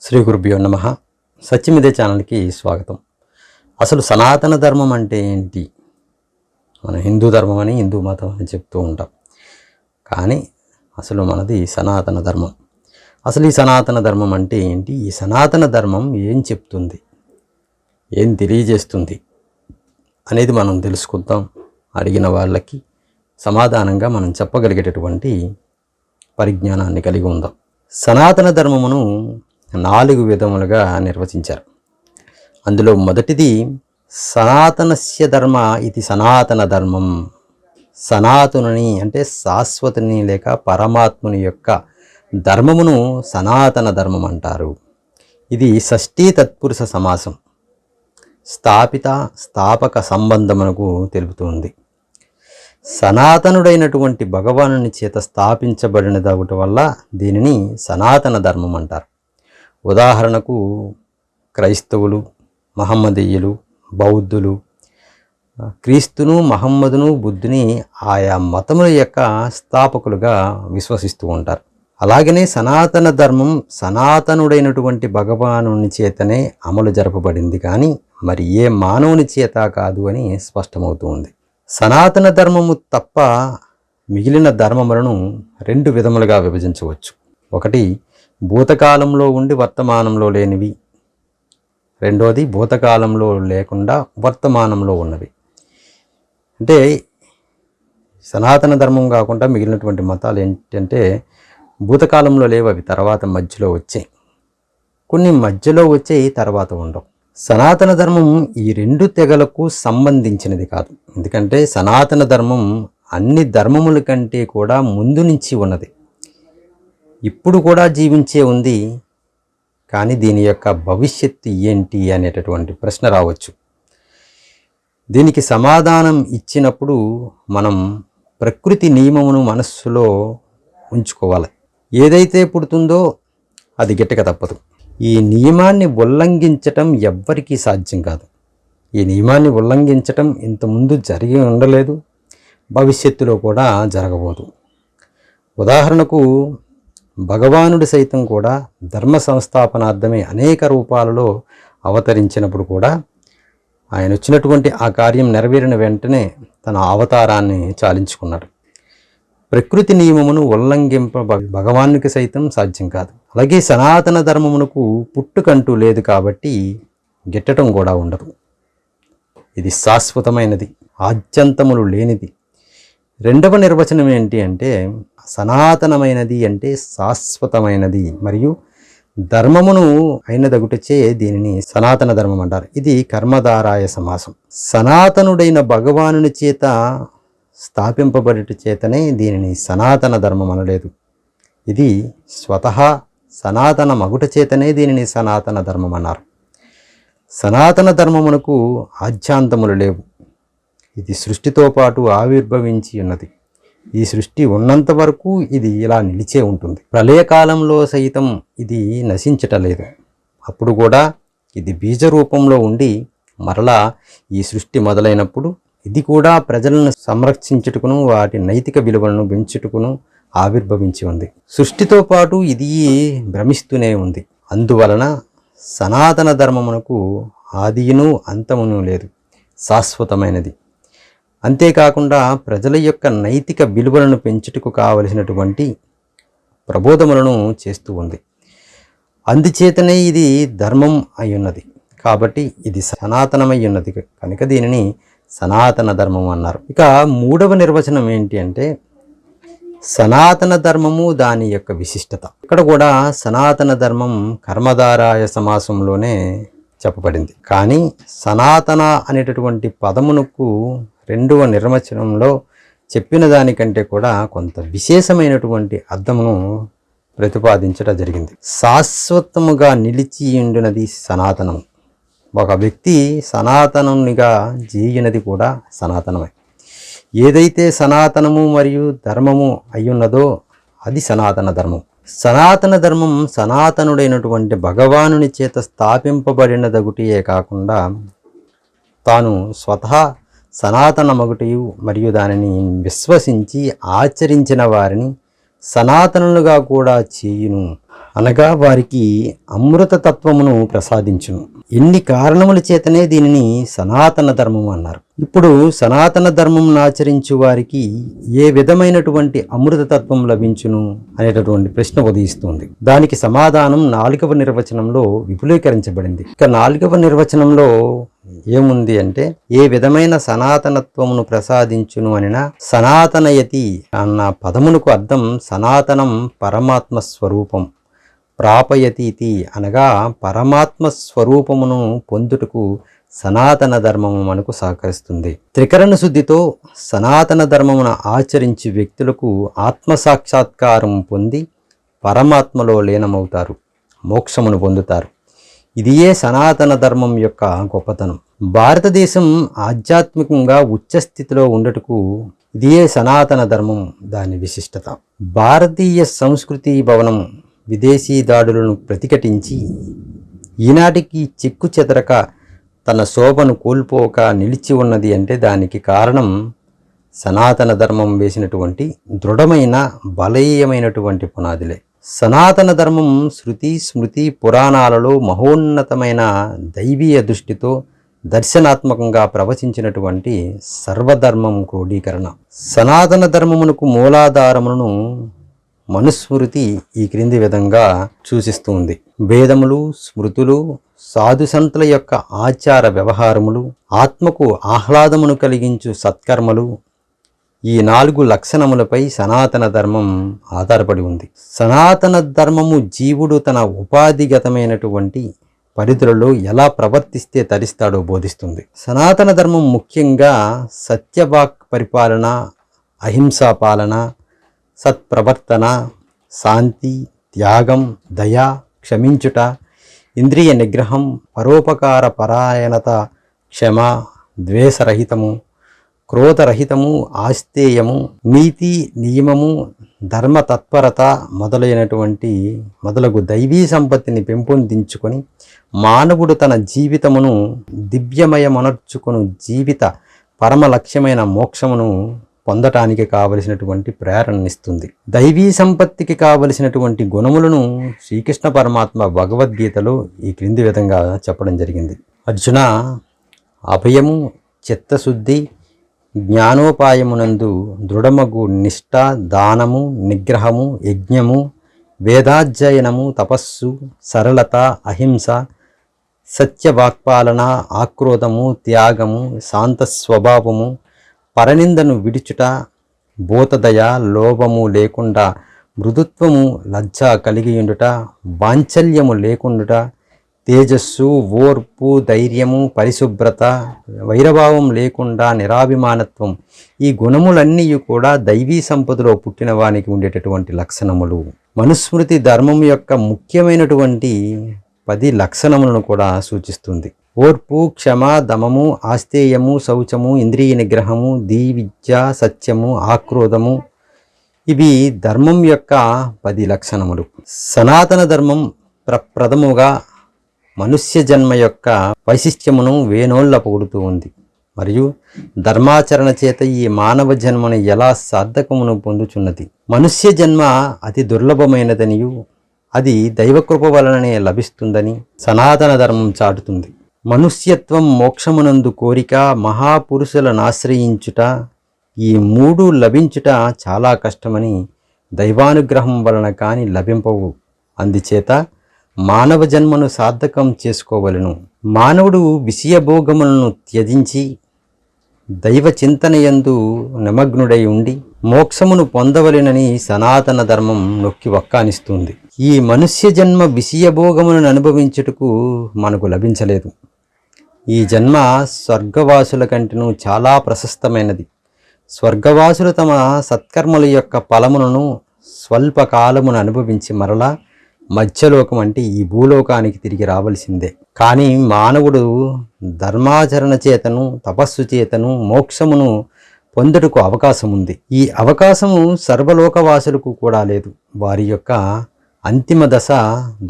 శ్రీ గురుభ్యో నమః. సత్యమిదే ఛానల్కి స్వాగతం. అసలు సనాతన ధర్మం అంటే ఏంటి? మన హిందూ ధర్మం అని, హిందూ మతం అని చెప్తూ ఉంటాం. కానీ అసలు మనది సనాతన ధర్మం. అసలు ఈ సనాతన ధర్మం అంటే ఏంటి? ఈ సనాతన ధర్మం ఏం చెప్తుంది, ఏం తెలియజేస్తుంది అనేది మనం తెలుసుకుందాం. అడిగిన వాళ్ళకి సమాధానంగా మనం చెప్పగలిగేటటువంటి పరిజ్ఞానాన్ని కలిగి ఉందాం. సనాతన ధర్మమును 4 విధములుగా నిర్వచించారు. అందులో మొదటిది సనాతనస్య ధర్మ ఇది సనాతన ధర్మం. సనాతనుని అంటే శాశ్వతుని లేక పరమాత్ముని యొక్క ధర్మమును సనాతన ధర్మం అంటారు. ఇది షష్ఠీ తత్పురుష సమాసం, స్థాపిత స్థాపక సంబంధమునకు తెలుపుతుంది. సనాతనుడైనటువంటి భగవానుని చేత స్థాపించబడినదవటి వల్ల దీనిని సనాతన ధర్మం అంటారు. ఉదాహరణకు క్రైస్తవులు, మహమ్మదీయులు, బౌద్ధులు క్రీస్తును, మహమ్మదును, బుద్ధుని ఆయా మతముల యొక్క స్థాపకులుగా విశ్వసిస్తూ ఉంటారు. అలాగనే సనాతన ధర్మం సనాతనుడైనటువంటి భగవానుని చేతనే అమలు జరపబడింది, కానీ మరి ఏ మానవుని చేత కాదు అని స్పష్టమవుతూ ఉంది. సనాతన ధర్మము తప్ప మిగిలిన ధర్మములను 2 విధములుగా విభజించవచ్చు. ఒకటి భూతకాలంలో ఉండి వర్తమానంలో లేనివి, రెండోది భూతకాలంలో లేకుండా వర్తమానంలో ఉన్నవి. అంటే సనాతన ధర్మం కాకుండా మిగిలినటువంటి మతాలు ఏంటంటే భూతకాలంలో లేవు, అవి తర్వాత మధ్యలో వచ్చాయి. కొన్ని మధ్యలో వచ్చాయి, తర్వాత ఉండవు. సనాతన ధర్మం ఈ 2 తెగలకు సంబంధించినది కాదు. ఎందుకంటే సనాతన ధర్మం అన్ని ధర్మముల కంటే కూడా ముందు నుంచి ఉన్నది, ఇప్పుడు కూడా జీవించే ఉంది. కానీ దీని యొక్క భవిష్యత్తు ఏంటి అనేటటువంటి ప్రశ్న రావచ్చు. దీనికి సమాధానం ఇచ్చినప్పుడు మనం ప్రకృతి నియమమును మనస్సులో ఉంచుకోవాలి. ఏదైతే పుడుతుందో అది గిట్టక తప్పదు. ఈ నియమాన్ని ఉల్లంఘించటం ఎవ్వరికీ సాధ్యం కాదు. ఈ నియమాన్ని ఉల్లంఘించటం ఇంతకుముందు జరిగి ఉండలేదు, భవిష్యత్తులో కూడా జరగబోదు. ఉదాహరణకు భగవానుడు సైతం కూడా ధర్మ సంస్థాపనార్థమే అనేక రూపాలలో అవతరించినప్పుడు కూడా ఆయన వచ్చినటువంటి ఆ కార్యం నెరవేరిన వెంటనే తన అవతారాన్ని చాలించుకున్నాడు. ప్రకృతి నియమమును ఉల్లంఘింప భగవానునికి సైతం సాధ్యం కాదు. అలాగే సనాతన ధర్మమునకు పుట్టుకంటూ లేదు, కాబట్టి గిట్టడం కూడా ఉండదు. ఇది శాశ్వతమైనది, ఆద్యంతములు లేనిది. రెండవ నిర్వచనం ఏంటి అంటే సనాతనమైనది అంటే శాశ్వతమైనది మరియు ధర్మమును అయినదగుటచే దీనిని సనాతన ధర్మం అంటారు. ఇది కర్మధారాయ సమాసం. సనాతనుడైన భగవానుని చేత స్థాపింపబడుట చేతనే దీనిని సనాతన ధర్మం అనలేదు. ఇది స్వతహా సనాతన మగుట చేతనే దీనిని సనాతన ధర్మం అన్నారు. సనాతన ధర్మమునకు ఆద్యాంతములు లేవు. ఇది సృష్టితో పాటు ఆవిర్భవించి ఉన్నది. ఈ సృష్టి ఉన్నంత వరకు ఇది ఇలా నిలిచే ఉంటుంది. ప్రళయకాలంలో సైతం ఇది నశించటలేదు. అప్పుడు కూడా ఇది బీజ రూపంలో ఉండి మరలా ఈ సృష్టి మొదలైనప్పుడు ఇది కూడా ప్రజలను సంరక్షించుటకును వాటి నైతిక విలువలను పెంచుటకును ఆవిర్భవించి ఉంది. సృష్టితో పాటు ఇది భ్రమిస్తూనే ఉంది. అందువలన సనాతన ధర్మమునకు ఆదియును అంతమును లేదు, శాశ్వతమైనది. అంతేకాకుండా ప్రజల యొక్క నైతిక విలువలను పెంచుటకు కావలసినటువంటి ప్రబోధములను చేస్తూ ఉంది. అందుచేతనే ఇది ధర్మం అయి ఉన్నది. కాబట్టి ఇది సనాతనమై ఉన్నది కనుక దీనిని సనాతన ధర్మం అన్నారు. ఇక 3వ నిర్వచనం ఏంటి అంటే సనాతన ధర్మము దాని యొక్క విశిష్టత. ఇక్కడ కూడా సనాతన ధర్మం కర్మధారాయ సమాసంలోనే చెప్పబడింది. కానీ సనాతన అనేటటువంటి పదమునకు 2వ నిర్వచనంలో చెప్పిన దానికంటే కూడా కొంత విశేషమైనటువంటి అర్థమును ప్రతిపాదించడం జరిగింది. శాశ్వతముగా నిలిచి ఉండినది సనాతనం. ఒక వ్యక్తి సనాతనునిగా జీయునది కూడా సనాతనమే. ఏదైతే సనాతనము మరియు ధర్మము అయ్యున్నదో అది సనాతన ధర్మం. సనాతన ధర్మం సనాతనుడైనటువంటి భగవానుని చేత స్థాపింపబడినదగుటియే కాకుండా తాను స్వతహా సనాతన మగుటయు మరియు దానిని విశ్వసించి ఆచరించిన వారిని సనాతనులుగా కూడా చేయును అనగా వారికి అమృత తత్వమును ప్రసాదించును. ఇన్ని కారణముల చేతనే దీనిని సనాతన ధర్మం అన్నారు. ఇప్పుడు సనాతన ధర్మం ఆచరించు వారికి ఏ విధమైనటువంటి అమృత తత్వం లభించును అనేటటువంటి ప్రశ్న ఉదయిస్తుంది. దానికి సమాధానం 4వ నిర్వచనంలో విపులీకరించబడింది. ఇక 4వ నిర్వచనంలో ఏముంది అంటే, ఏ విధమైన సనాతనత్వమును ప్రసాదించును అనిన సనాతనయతి అన్న పదమునకు అర్థం సనాతనం పరమాత్మ స్వరూపం, ప్రాపయతీతి అనగా పరమాత్మ స్వరూపమును పొందుటకు సనాతన ధర్మము మనకు సహకరిస్తుంది. త్రికరణ శుద్ధితో సనాతన ధర్మమును ఆచరించి వ్యక్తులకు ఆత్మసాక్షాత్కారం పొంది పరమాత్మలో లీనమవుతారు, మోక్షమును పొందుతారు. ఇదియే సనాతన ధర్మం యొక్క గొప్పతనం. భారతదేశం ఆధ్యాత్మికంగా ఉచ్చస్థితిలో ఉండటకు ఇదియే సనాతన ధర్మం దాని విశిష్టత. భారతీయ సంస్కృతి భవనం విదేశీ దాడులను ప్రతిఘటించి ఈనాటికి చెక్కు చెదరక తన శోభను కోల్పోక నిలిచి ఉన్నది అంటే దానికి కారణం సనాతన ధర్మం వేసినటువంటి దృఢమైన బలీయమైనటువంటి పునాదులే. సనాతన ధర్మం శృతి స్మృతి పురాణాలలో మహోన్నతమైన దైవీయ దృష్టితో దర్శనాత్మకంగా ప్రవచించినటువంటి సర్వధర్మం క్రోడీకరణ. సనాతన ధర్మమునకు మూలాధారములను మనుస్మృతి ఈ క్రింది విధంగా సూచిస్తుంది. వేదములు, స్మృతులు, సాధుసంతుల యొక్క ఆచార వ్యవహారములు, ఆత్మకు ఆహ్లాదమును కలిగించు సత్కర్మలు, ఈ 4 లక్షణములపై సనాతన ధర్మం ఆధారపడి ఉంది. సనాతన ధర్మము జీవుడు తన ఉపాధిగతమైనటువంటి పరిధులలో ఎలా ప్రవర్తిస్తే తరిస్తాడో బోధిస్తుంది. సనాతన ధర్మం ముఖ్యంగా సత్యవాక్ పరిపాలన, అహింసా పాలన, సత్ప్రవర్తన, శాంతి, త్యాగం, దయ, క్షమించుట, ఇంద్రియ నిగ్రహం, పరోపకార పరాయణత, క్షమ, ద్వేషరహితము, క్రోధరహితము, ఆస్తేయము, నీతి నియమము, ధర్మ తత్పరత మొదలగు దైవీ సంపత్తిని పెంపొందించుకొని మానవుడు తన జీవితమును దివ్యమయమనర్చుకొను జీవిత పరమ లక్ష్యమైన మోక్షమును పొందటానికి కావలసినటువంటి ప్రేరణనిస్తుంది. దైవీ సంపత్తికి కావలసినటువంటి గుణములను శ్రీకృష్ణ పరమాత్మ భగవద్గీతలో ఈ క్రింది విధంగా చెప్పడం జరిగింది. అర్జున, అభయము, చిత్తశుద్ధి, జ్ఞానోపాయమునందు దృఢమగు నిష్ఠ, దానము, నిగ్రహము, యజ్ఞము, వేదాధ్యయనము, తపస్సు, సరళత, అహింస, సత్యవాక్పాలన, ఆక్రోధము, త్యాగము, శాంత స్వభావము, పరనిందను విడుచుట, భూతదయ, లోభము లేకుండా మృదుత్వము, లజ్జ కలిగియుండుట, వాంఛల్యము లేకుండుట, తేజస్సు, ఓర్పు, ధైర్యము, పరిశుభ్రత, వైరభావం లేకుండా నిరాభిమానత్వం, ఈ గుణములన్నీ కూడా దైవీ సంపదలో పుట్టిన వానికి ఉండేటటువంటి లక్షణములు. మనుస్మృతి ధర్మం యొక్క ముఖ్యమైనటువంటి 10 లక్షణములను కూడా సూచిస్తుంది. ఓర్పు, క్షమ, దమము, ఆస్తేయము, శౌచము, ఇంద్రియ నిగ్రహము, విద్య, సత్యము, ఆక్రోధము, ఇవి ధర్మం యొక్క 10 లక్షణములు. సనాతన ధర్మం ప్రప్రథముగా మనుష్య జన్మ యొక్క వైశిష్ట్యమును వేనోళ్ళ పొగుడుతూ ఉంది. మరియు ధర్మాచరణ చేత ఈ మానవ జన్మను ఎలా సార్థకమును పొందుచున్నది. మనుష్య జన్మ అతి దుర్లభమైనదనియు అది దైవకృప వలననే లభిస్తుందని సనాతన ధర్మం చాటుతుంది. మనుష్యత్వం, మోక్షమునందు కోరిక, మహాపురుషులను ఆశ్రయించుట, ఈ 3 లభించుట చాలా కష్టమని, దైవానుగ్రహం వలన కాని లభింపవు. అందుచేత మానవ జన్మను సార్థకం చేసుకోవలను. మానవుడు విషయభోగములను త్యజించి దైవ చింతనయందు నిమగ్నుడై ఉండి మోక్షమును పొందవలెనని సనాతన ధర్మం నొక్కి వక్కానిస్తుంది. ఈ మనుష్య జన్మ విషయభోగములను అనుభవించుటకు మనకు లభించలేదు. ఈ జన్మ స్వర్గవాసుల కంటేనూ చాలా ప్రశస్తమైనది. స్వర్గవాసులు తమ సత్కర్మల యొక్క ఫలములను స్వల్పకాలమును అనుభవించి మరలా మధ్యలోకం అంటే ఈ భూలోకానికి తిరిగి రావలసిందే. కానీ మానవుడు ధర్మాచరణ చేతను, తపస్సు చేతను మోక్షమును పొందుటకు అవకాశం ఉంది. ఈ అవకాశము సర్వలోకవాసులకు కూడా లేదు. వారి యొక్క అంతిమ దశ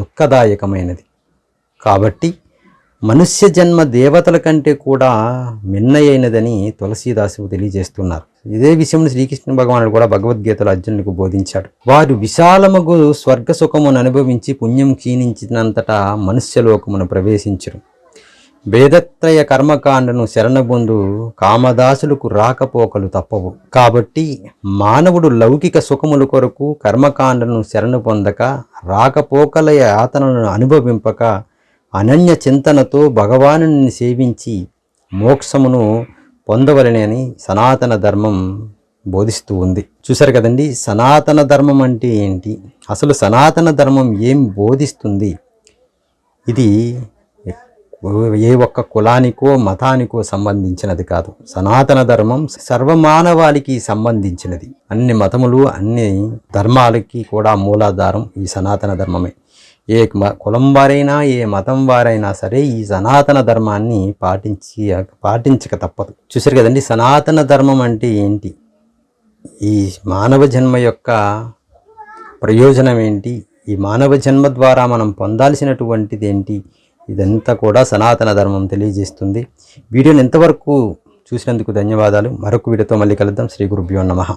దుఃఖదాయకమైనది. కాబట్టి మనుష్య జన్మ దేవతల కంటే కూడా మిన్నయైనదని తులసీదాసు తెలియజేస్తున్నారు. ఇదే విషయం శ్రీకృష్ణ భగవానుడు కూడా భగవద్గీతలో అర్జునుడికి బోధించాడు. వారు విశాలమగు స్వర్గ సుఖమును అనుభవించి పుణ్యం క్షీణించినంతటా మనుష్యలోకమును ప్రవేశించరు. వేదత్రయ కర్మకాండను శరణబొందు కామదాసులకు రాకపోకలు తప్పవు. కాబట్టి మానవుడు లౌకిక సుఖముల కొరకు కర్మకాండను శరణు పొందక, రాకపోకల యాతనలను అనుభవింపక, అనన్య చింతనతో భగవానుని సేవించి మోక్షమును పొందవలనని సనాతన ధర్మం బోధిస్తూ ఉంది. చూశారు కదండి, సనాతన ధర్మం అంటే ఏంటి, అసలు సనాతన ధర్మం ఏం బోధిస్తుంది? ఇది ఏ ఒక్క కులానికో మతానికో సంబంధించినది కాదు. సనాతన ధర్మం సర్వమానవాళికి సంబంధించినది. అన్ని మతములు అన్ని ధర్మాలకి కూడా మూలాధారం ఈ సనాతన ధర్మమే. ఏ కులం వారైనా ఏ మతం వారైనా సరే ఈ సనాతన ధర్మాన్ని పాటించక తప్పదు. చూసారు కదండి, సనాతన ధర్మం అంటే ఏంటి, ఈ మానవ జన్మ యొక్క ప్రయోజనం ఏంటి, ఈ మానవ జన్మ ద్వారా మనం పొందాల్సినటువంటిది ఏంటి, ఇదంతా కూడా సనాతన ధర్మం తెలియజేస్తుంది. వీడియోని ఎంతవరకు చూసినందుకు ధన్యవాదాలు. మరొక వీడియోతో మళ్ళీ కలుద్దాం. శ్రీ గురుభ్యో నమః.